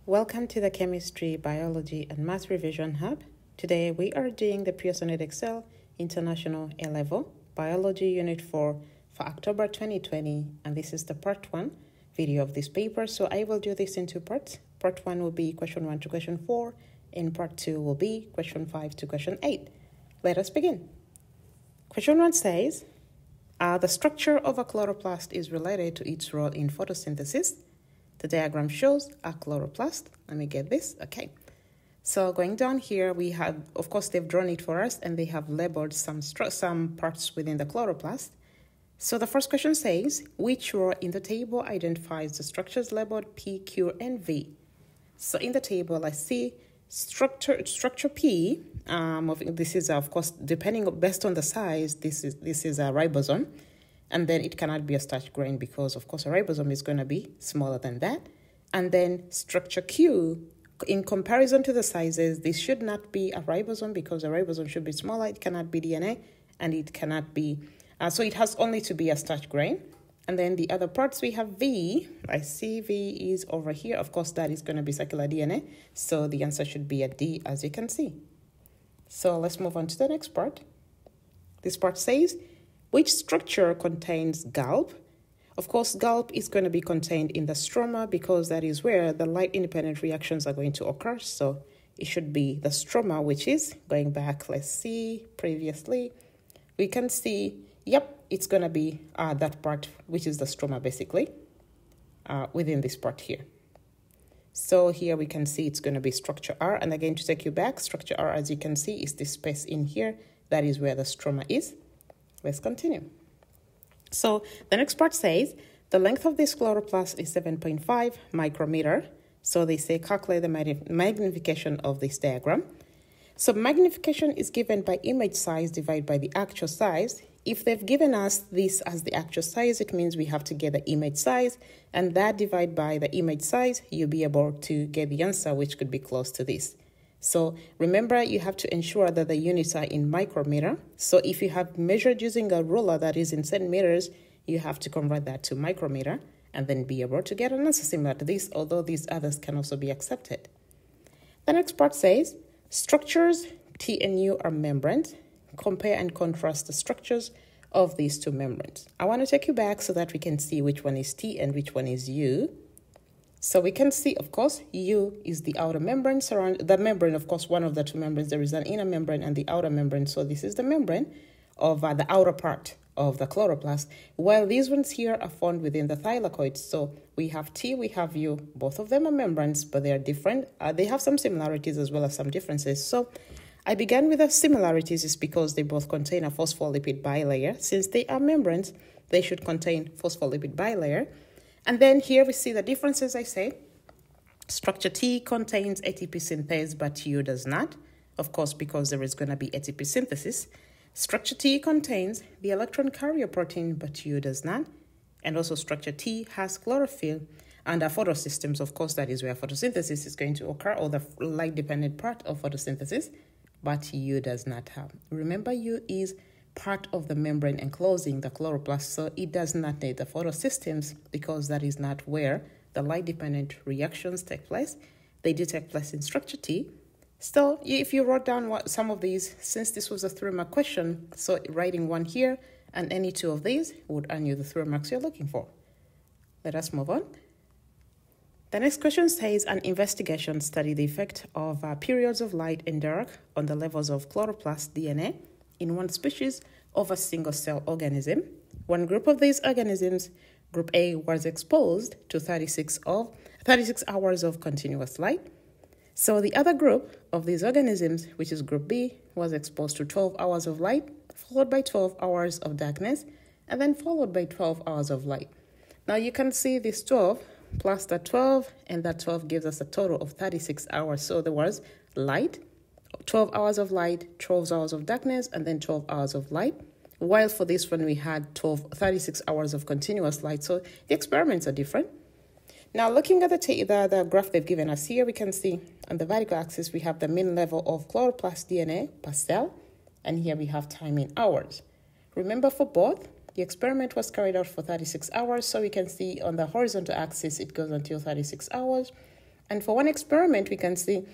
Welcome to the Chemistry, Biology and Math Revision Hub. Today we are doing the Pearson Edexcel International A-Level Biology Unit 4 for October 2020, and this is the part 1 video of this paper. So I will do this in two parts. Part 1 will be question 1 to question 4, and part 2 will be question 5 to question 8. Let us begin. Question 1 says, the structure of a chloroplast is related to its role in photosynthesis. The diagram shows a chloroplast. Let me get this. Okay. So going down here, we have, of course, they've drawn it for us and they have labeled some parts within the chloroplast. So the first question says, which row in the table identifies the structures labeled P, Q, and V? So in the table, I see structure P. This is, of course, based on the size, this is a ribosome. And then it cannot be a starch grain because, of course, a ribosome is going to be smaller than that. And then structure Q, in comparison to the sizes, this should not be a ribosome because a ribosome should be smaller. It cannot be DNA, and it cannot be, so it has only to be a starch grain. And then the other parts, we have V. I see V is over here. Of course, that is going to be circular DNA. So the answer should be a D, as you can see. So let's move on to the next part. This part says, which structure contains Gulp? Of course, Gulp is going to be contained in the stroma because that is where the light-independent reactions are going to occur. So it should be the stroma, which is, going back, let's see, previously, we can see, yep, it's going to be that part, which is the stroma, basically, within this part here. So here we can see it's going to be structure R. And again, to take you back, structure R, as you can see, is this space in here. That is where the stroma is. Let's continue. So the next part says, the length of this chloroplast is 7.5 micrometer. So they say calculate the magnification of this diagram. So magnification is given by image size divided by the actual size. If they've given us this as the actual size, it means we have to get the image size, and that divided by the image size, you'll be able to get the answer, which could be close to this. So remember, you have to ensure that the units are in micrometer. So if you have measured using a ruler that is in centimeters, you have to convert that to micrometer and then be able to get an answer similar to this, although these others can also be accepted. The next part says, structures T and U are membranes. Compare and contrast the structures of these two membranes. I want to take you back so that we can see which one is T and which one is U. So we can see, of course, U is the outer membrane the membrane, of course, one of the two membranes. There is an inner membrane and the outer membrane. So this is the membrane of the outer part of the chloroplast, while these ones here are found within the thylakoids. So we have T, we have U. Both of them are membranes, but they are different. They have some similarities as well as some differences. So I began with the similarities is because they both contain a phospholipid bilayer. Since they are membranes, they should contain phospholipid bilayer. And then here we see the differences, I say. Structure T contains ATP synthase, but U does not. Of course, because there is going to be ATP synthesis. Structure T contains the electron carrier protein, but U does not. And also structure T has chlorophyll and photosystems. Of course, that is where photosynthesis is going to occur, or the light-dependent part of photosynthesis, but U does not have. Remember, U is part of the membrane enclosing the chloroplast, so it does not need the photosystems because that is not where the light-dependent reactions take place. They do take place in structure T. So if you wrote down some of these, since this was a 3-mark question, so writing one here and any two of these would earn you the 3 marks you're looking for. Let us move on. The next question says, an investigation studied the effect of periods of light and dark on the levels of chloroplast DNA in one species of a single-cell organism. One group of these organisms, Group A, was exposed to 36 hours of continuous light. So the other group of these organisms, which is Group B, was exposed to 12 hours of light, followed by 12 hours of darkness, and then followed by 12 hours of light. Now you can see this 12 plus that 12, and that 12 gives us a total of 36 hours. So there was light, 12 hours of light, 12 hours of darkness, and then 12 hours of light. While for this one, we had 36 hours of continuous light. So the experiments are different. Now, looking at the graph they've given us here, we can see on the vertical axis, we have the mean level of chloroplast DNA per cell. And here we have time in hours. Remember, for both, the experiment was carried out for 36 hours. So we can see on the horizontal axis, it goes until 36 hours. And for one experiment, we can see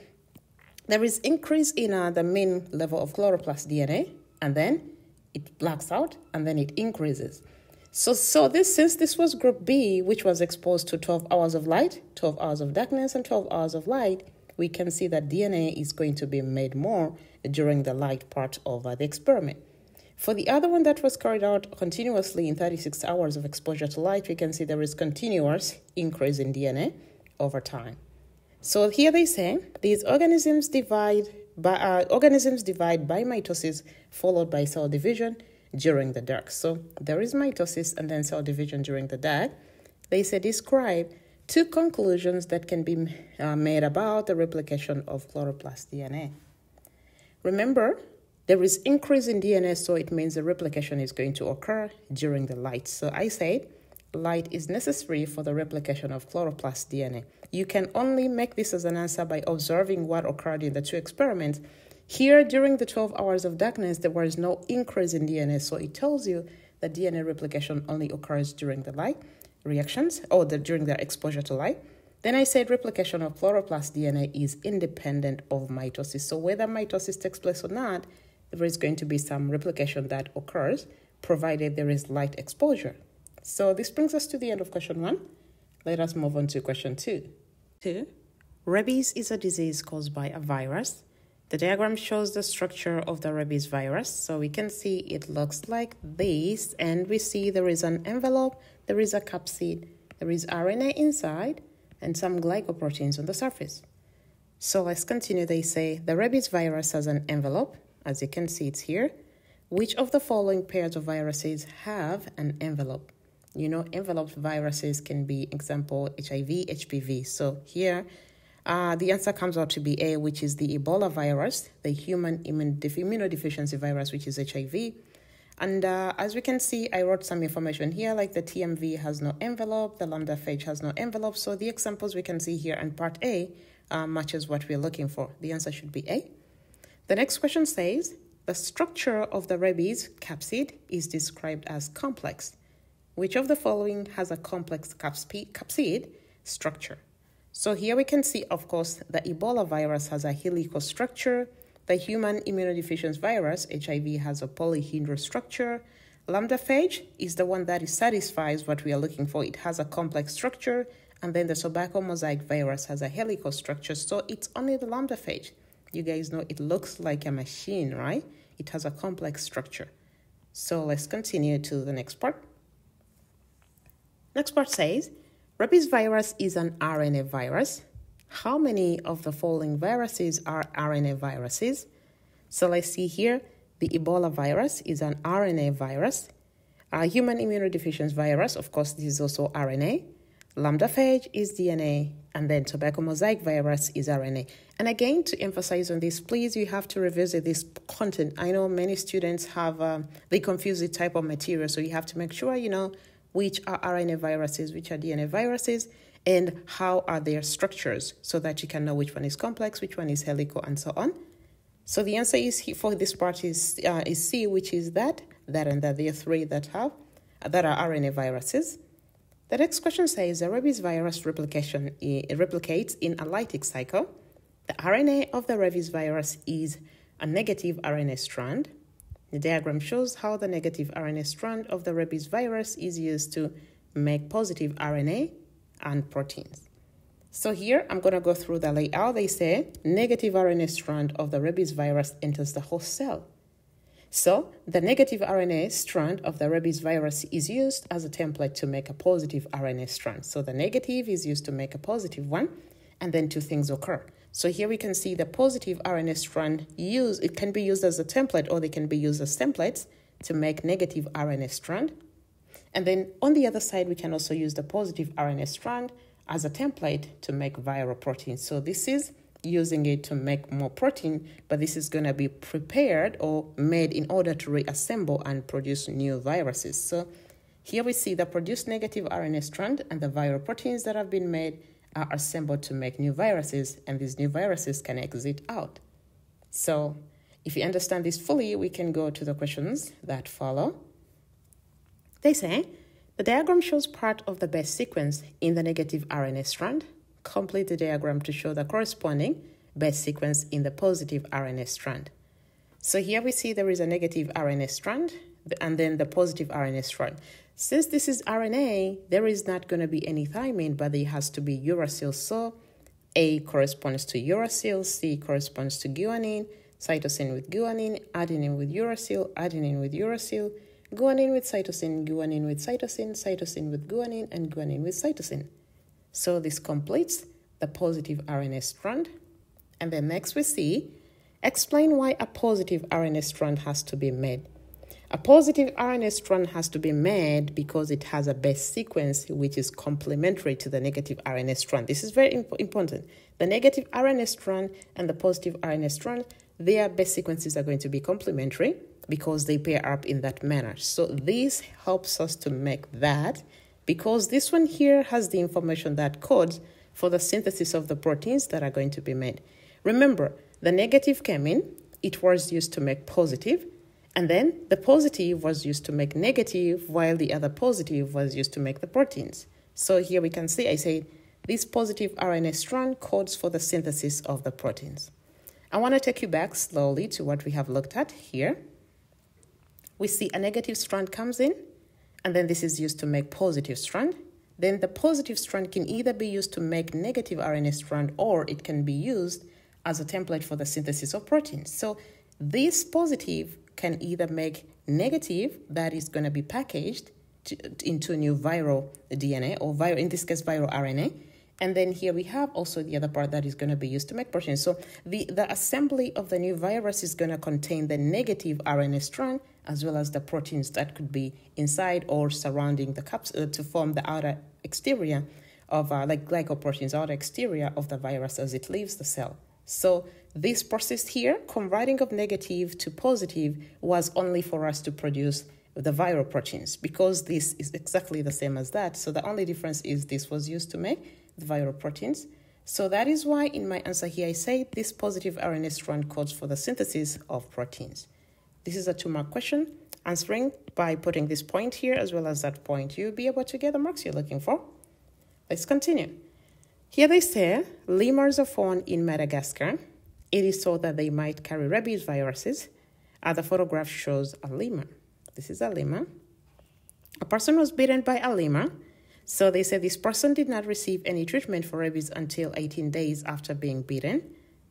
there is increase in the main level of chloroplast DNA, and then it blacks out, and then it increases. So since this was group B, which was exposed to 12 hours of light, 12 hours of darkness, and 12 hours of light, we can see that DNA is going to be made more during the light part of the experiment. For the other one that was carried out continuously in 36 hours of exposure to light, we can see there is continuous increase in DNA over time. So here they say these organisms divide by mitosis followed by cell division during the dark. So there is mitosis and then cell division during the dark. They say describe two conclusions that can be made about the replication of chloroplast DNA. Remember, there is increase in DNA, so it means the replication is going to occur during the light. So I said light is necessary for the replication of chloroplast DNA. You can only make this as an answer by observing what occurred in the two experiments. Here, during the 12 hours of darkness, there was no increase in DNA, so it tells you that DNA replication only occurs during the light reactions, or during the exposure to light. Then I said replication of chloroplast DNA is independent of mitosis. So whether mitosis takes place or not, there is going to be some replication that occurs, provided there is light exposure. So this brings us to the end of question 1. Let us move on to question 2. Rabies is a disease caused by a virus. The diagram shows the structure of the rabies virus. So we can see it looks like this, and we see there is an envelope, there is a capsid, there is RNA inside, and some glycoproteins on the surface. So let's continue. They say the rabies virus has an envelope. As you can see, it's here. Which of the following pairs of viruses have an envelope? You know, enveloped viruses can be, example, HIV, HPV. So here, the answer comes out to be A, which is the Ebola virus, the human immunodeficiency virus, which is HIV. And as we can see, I wrote some information here, like the TMV has no envelope, the lambda phage has no envelope. So the examples we can see here in part A matches what we're looking for. The answer should be A. The next question says, the structure of the rabies capsid is described as complex. Which of the following has a complex capsid structure? So here we can see, of course, the Ebola virus has a helical structure. The human immunodeficiency virus, HIV, has a polyhedral structure. Lambda phage is the one that satisfies what we are looking for. It has a complex structure. And then the tobacco mosaic virus has a helical structure. So it's only the lambda phage. You guys know it looks like a machine, right? It has a complex structure. So let's continue to the next part. Next part says, rabies virus is an RNA virus. How many of the following viruses are RNA viruses? So let's see here. The Ebola virus is an RNA virus. Human immunodeficiency virus, of course, this is also RNA. Lambda phage is DNA. And then tobacco mosaic virus is RNA. And again, to emphasize on this, please, you have to revisit this content. I know many students have, they confuse the type of material. So you have to make sure you know which are RNA viruses, which are DNA viruses, and how are their structures, so that you can know which one is complex, which one is helical, and so on. So the answer is for this part is C, which is that, and that. There are three that are RNA viruses. The next question says the rabies virus replication replicates in a lytic cycle. The RNA of the rabies virus is a negative RNA strand. The diagram shows how the negative RNA strand of the rabies virus is used to make positive RNA and proteins. So here I'm going to go through the layout. They say negative RNA strand of the rabies virus enters the host cell. So the negative RNA strand of the rabies virus is used as a template to make a positive RNA strand. So the negative is used to make a positive one, and then two things occur. So here we can see the positive RNA strand it can be used as a template, or they can be used as templates to make negative RNA strand. And then on the other side, we can also use the positive RNA strand as a template to make viral protein. So this is using it to make more protein, but this is going to be prepared or made in order to reassemble and produce new viruses. So here we see the produced negative RNA strand and the viral proteins that have been made are assembled to make new viruses, and these new viruses can exit out. So if you understand this fully, we can go to the questions that follow. They say, the diagram shows part of the base sequence in the negative RNA strand. complete the diagram to show the corresponding base sequence in the positive RNA strand. So here we see there is a negative RNA strand and then the positive RNA strand. Since this is RNA, there is not going to be any thymine, but there has to be uracil. So A corresponds to uracil, C corresponds to guanine, cytosine with guanine, adenine with uracil, adenine with uracil, guanine with cytosine, guanine with cytosine, cytosine with guanine, and guanine with cytosine. So this completes the positive RNA strand. And then next we see, explain why a positive RNA strand has to be made. A positive RNA strand has to be made because it has a base sequence which is complementary to the negative RNA strand. This is very important. The negative RNA strand and the positive RNA strand, their base sequences are going to be complementary because they pair up in that manner. So this helps us to make that because this one here has the information that codes for the synthesis of the proteins that are going to be made. Remember, the negative came in, it was used to make positive, and then the positive was used to make negative, while the other positive was used to make the proteins. So here we can see, I say, this positive RNA strand codes for the synthesis of the proteins. I want to take you back slowly to what we have looked at here. We see a negative strand comes in, and then this is used to make positive strand. Then the positive strand can either be used to make negative RNA strand, or it can be used as a template for the synthesis of proteins. So this positive can either make negative, that is going to be packaged into new viral DNA, or viral, in this case, viral RNA. And then here we have also the other part that is going to be used to make proteins. So the assembly of the new virus is going to contain the negative RNA strand as well as the proteins that could be inside or surrounding the capsule to form the outer exterior of like glycoproteins, outer exterior of the virus as it leaves the cell. So this process here, converting of negative to positive, was only for us to produce the viral proteins because this is exactly the same as that. So the only difference is this was used to make the viral proteins. So that is why in my answer here I say this positive RNA strand codes for the synthesis of proteins. This is a 2-mark question. Answering by putting this point here as well as that point, you'll be able to get the marks you're looking for. Let's continue. Here they say lemurs are found in Madagascar. It is thought that they might carry rabies viruses. The photograph shows a lemur. This is a lemur. A person was bitten by a lemur. So they say this person did not receive any treatment for rabies until 18 days after being bitten.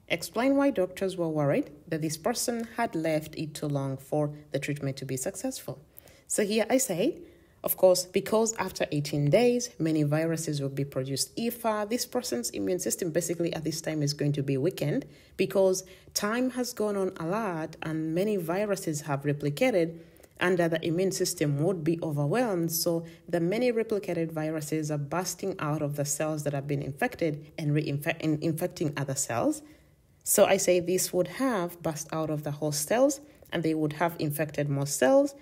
Explain why doctors were worried that this person had left it too long for the treatment to be successful. So here I say, of course, because after 18 days, many viruses will be produced. If this person's immune system basically at this time is going to be weakened because time has gone on a lot and many viruses have replicated, and the immune system would be overwhelmed. So the many replicated viruses are bursting out of the cells that have been infected and infecting other cells. So I say this would have burst out of the host cells and they would have infected more cells.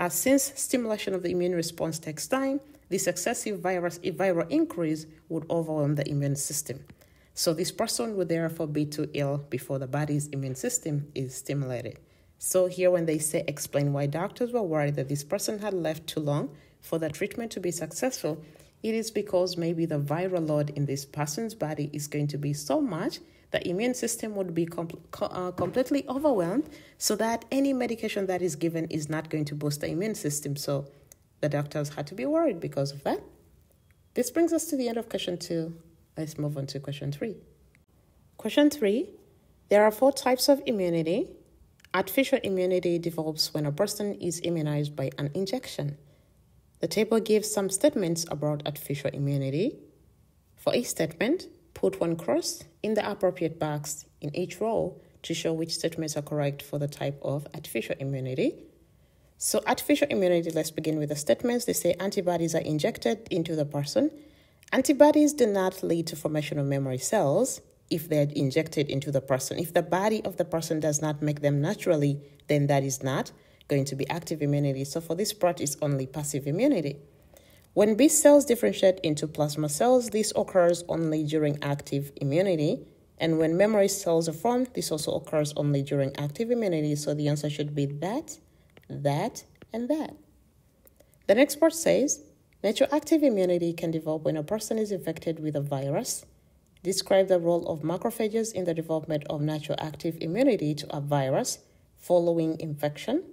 Since stimulation of the immune response takes time, this excessive viral increase would overwhelm the immune system. So this person would therefore be too ill before the body's immune system is stimulated. So here when they say explain why doctors were worried that this person had left too long for the treatment to be successful, it is because maybe the viral load in this person's body is going to be so much the immune system would be completely overwhelmed, so that any medication that is given is not going to boost the immune system. So the doctors had to be worried because of that. This brings us to the end of question 2. Let's move on to question 3. Question 3, there are 4 types of immunity. Artificial immunity develops when a person is immunized by an injection. The table gives some statements about artificial immunity. For each statement, put 1 cross in the appropriate box in each row to show which statements are correct for the type of artificial immunity. So artificial immunity, let's begin with the statements. They say antibodies are injected into the person. Antibodies do not lead to formation of memory cells if they're injected into the person. If the body of the person does not make them naturally, then that is not going to be active immunity. So for this part, it's only passive immunity. When B cells differentiate into plasma cells, this occurs only during active immunity. And when memory cells are formed, this also occurs only during active immunity. So the answer should be that, that, and that. The next part says, natural active immunity can develop when a person is infected with a virus. Describe the role of macrophages in the development of natural active immunity to a virus following infection.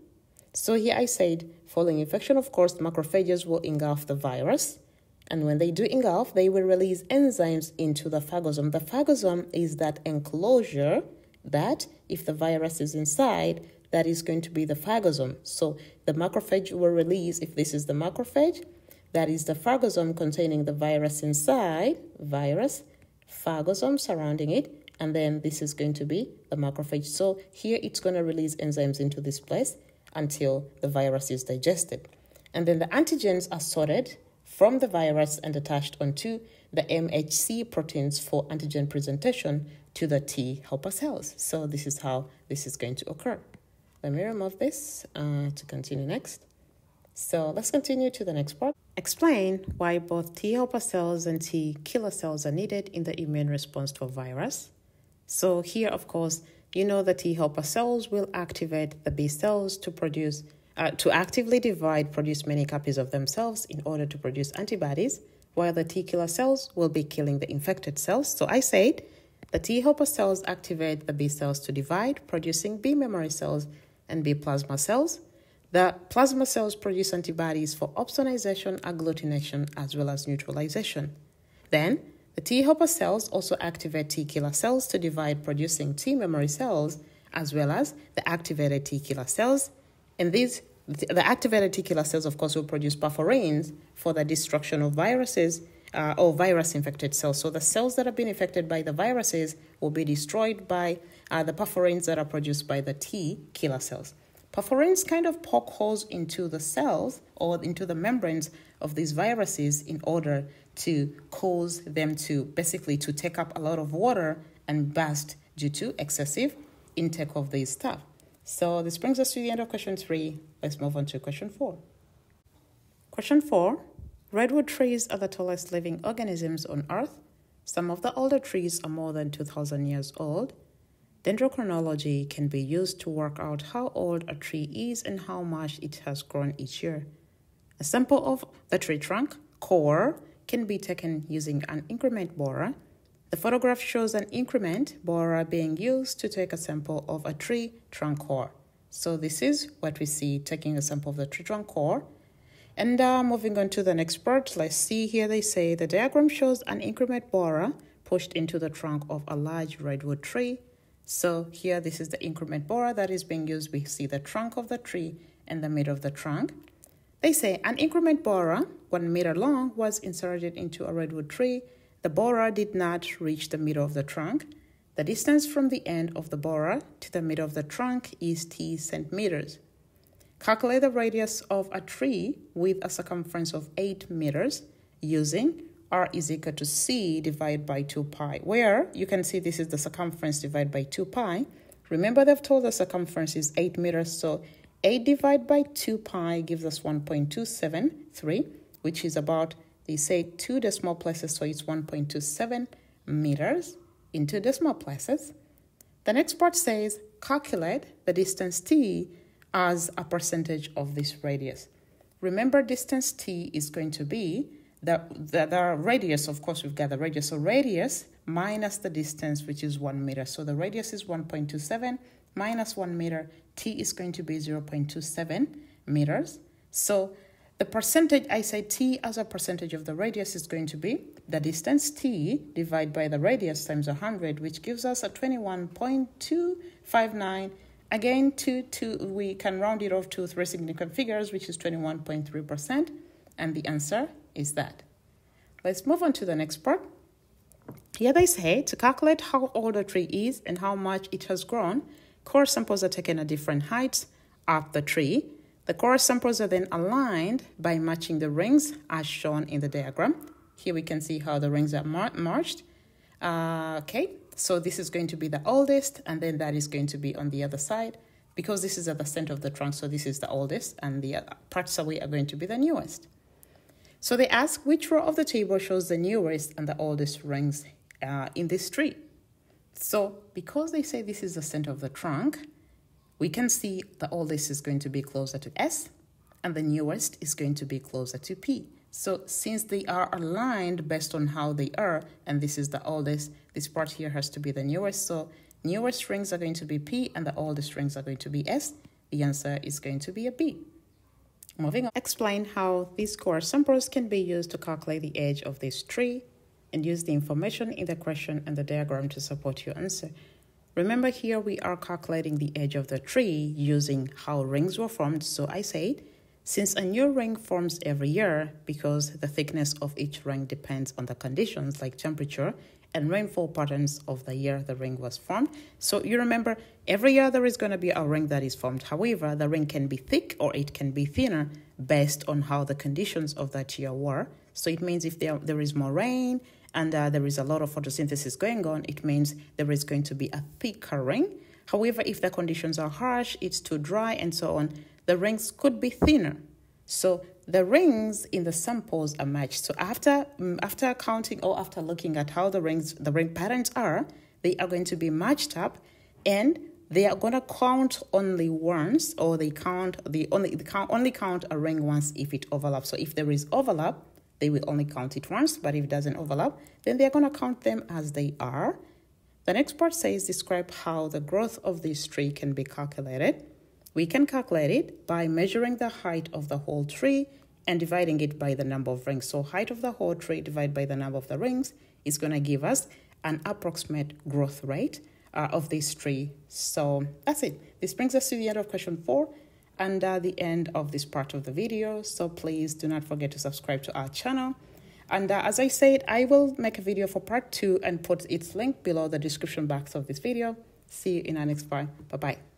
So here I said, following infection, of course, macrophages will engulf the virus. And when they do engulf, they will release enzymes into the phagosome. The phagosome is that enclosure that, if the virus is inside, that is going to be the phagosome. So the macrophage will release, if this is the macrophage, that is the phagosome containing the virus inside, virus, phagosome surrounding it, and then this is going to be the macrophage. So here it's going to release enzymes into this place until the virus is digested. And then the antigens are sorted from the virus and attached onto the MHC proteins for antigen presentation to the T helper cells. So this is how this is going to occur. Let me remove this to continue next. So let's continue to the next part. Explain why both T helper cells and T killer cells are needed in the immune response to a virus. So here, of course, you know the T helper cells will activate the B cells to actively divide, produce many copies of themselves in order to produce antibodies, while the T killer cells will be killing the infected cells. So I said the T helper cells activate the B cells to divide, producing B memory cells and B plasma cells. The plasma cells produce antibodies for opsonization, agglutination, as well as neutralization. Then, the T helper cells also activate T killer cells to divide, producing T memory cells, as well as the activated T killer cells. And the activated T killer cells, of course, will produce perforins for the destruction of viruses or virus-infected cells. So the cells that have been infected by the viruses will be destroyed by the perforins that are produced by the T killer cells. Perforins kind of poke holes into the cells or into the membranes of these viruses in order to cause them to basically to take up a lot of water and burst due to excessive intake of these stuff. So this brings us to the end of question 3. Let's move on to question 4. Question 4. Redwood trees are the tallest living organisms on Earth. Some of the older trees are more than 2,000 years old. Dendrochronology can be used to work out how old a tree is and how much it has grown each year. A sample of the tree trunk, core, can be taken using an increment borer. The photograph shows an increment borer being used to take a sample of a tree trunk core. So this is what we see, taking a sample of the tree trunk core. And moving on to the next part, let's see here they say the diagram shows an increment borer pushed into the trunk of a large redwood tree. So here, this is the increment borer that is being used. We see the trunk of the tree and the middle of the trunk. They say an increment borer, 1 meter long, was inserted into a redwood tree. The borer did not reach the middle of the trunk. The distance from the end of the borer to the middle of the trunk is T centimeters. Calculate the radius of a tree with a circumference of 8 meters using R is equal to C divided by 2 pi, where you can see this is the circumference divided by 2 pi. Remember, they've told the circumference is 8 meters, so 8 divided by 2 pi gives us 1.273, which is about, they say, 2 decimal places, so it's 1.27 meters into decimal places. The next part says, calculate the distance T as a percentage of this radius. Remember, distance T is going to be the radius. Of course, we've got the radius. So radius minus the distance, which is 1 meter. So the radius is 1.27 minus 1 meter. T is going to be 0.27 meters. So the percentage, I say T as a percentage of the radius is going to be the distance T divided by the radius times 100, which gives us a 21.259. Again, we can round it off to 3 significant figures, which is 21.3%. And the answer is that. Let's move on to the next part. Here they say to calculate how old a tree is and how much it has grown, core samples are taken at different heights up the tree. The core samples are then aligned by matching the rings as shown in the diagram. Here we can see how the rings are marched. Okay, so this is going to be the oldest, and then that is going to be on the other side, because this is at the center of the trunk, so this is the oldest, and the other parts away are going to be the newest. So they ask which row of the table shows the newest and the oldest rings in this tree. So because they say this is the center of the trunk, we can see the oldest is going to be closer to S and the newest is going to be closer to P. So since they are aligned based on how they are, and this is the oldest, this part here has to be the newest. So newest rings are going to be P and the oldest rings are going to be S. The answer is going to be a B. Moving on, explain how these core samples can be used to calculate the age of this tree and use the information in the question and the diagram to support your answer. Remember here we are calculating the age of the tree using how rings were formed. So I said, since a new ring forms every year because the thickness of each ring depends on the conditions like temperature and rainfall patterns of the year the ring was formed. So you remember, every year there is going to be a ring that is formed. However, the ring can be thick or it can be thinner based on how the conditions of that year were. So it means if there is more rain and there is a lot of photosynthesis going on, it means there is going to be a thicker ring. However, if the conditions are harsh, it's too dry and so on, the rings could be thinner. So the rings in the samples are matched. So after counting or after looking at how the ring patterns are, they are going to be matched up, and they are going to count only once, or they only count a ring once if it overlaps. So if there is overlap, they will only count it once, but if it doesn't overlap, then they're going to count them as they are. The next part says, describe how the growth of this tree can be calculated. We can calculate it by measuring the height of the whole tree and dividing it by the number of rings. So height of the whole tree divided by the number of the rings is going to give us an approximate growth rate of this tree. So that's it. This brings us to the end of question 4 and the end of this part of the video. So please do not forget to subscribe to our channel. And as I said, I will make a video for part 2 and put its link below the description box of this video. See you in our next part. Bye-bye.